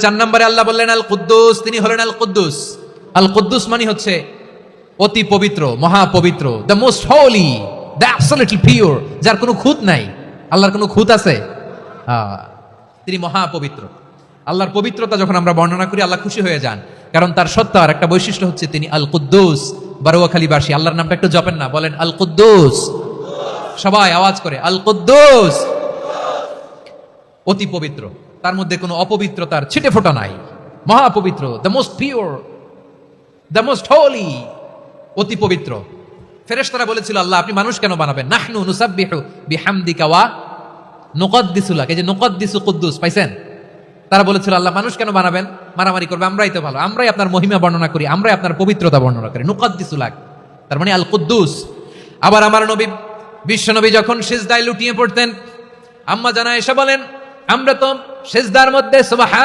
চার নম্বরে আল্লাহ বললেন আল কুদ্দুস, তিনি হলেন আল কুদ্দুস। আল কুদ্দুস মানে হচ্ছে অতি পবিত্র, মহা পবিত্র, the most Holi, the absolutely pure, যার কোনো খুঁত নাই। আল্লাহর কোনো খুঁত আছে? তিনি মহা পবিত্র। আল্লাহর পবিত্রতা যখন আমরা বর্ণনা করি আল্লাহ খুশি হয়ে যান, কারণ তার সত্তার একটা বৈশিষ্ট্য হচ্ছে তিনি আল কুদ্দুস। বারোয়াখালীবাসী আল্লাহর নামটা একটু জপেন না, বলেন আল কুদ্দুস, সবাই আওয়াজ করে আল কুদ্দুস। অতি পবিত্র, তার মধ্যে কোনো অপবিত্রতার ছিটে ফোঁটা নাই, মহাপবিত্র, the most pure, the most holy, অতি পবিত্র। ফেরেশতারা বলেছিল আল্লাহ আপনি মানুষ কেন বানাবেন? নাহনু নুসাব্বিহু বিহামদিকা ওয়া নুকদ্দিসু লাক। এই যে নুকদ্দিসু কুদ্দুস পাইছেন? তারা বলেছিল আল্লাহ মানুষ কেন বানাবেন, মারামারি করবে, আমরাই তো ভালো, আমরাই আপনার মহিমা বর্ণনা করি, আমরাই আপনার পবিত্রতা বর্ণনা করি। নুকদ্দিসু লাক তার মানে আল কুদ্দুস। আবার আমার নবী বিশ্ব নবী যখন সিজদায় লুটিয়ে পড়তেন, আম্মা জানা এসে বলেন আমরা তো সিজদার মধ্যে সুবহান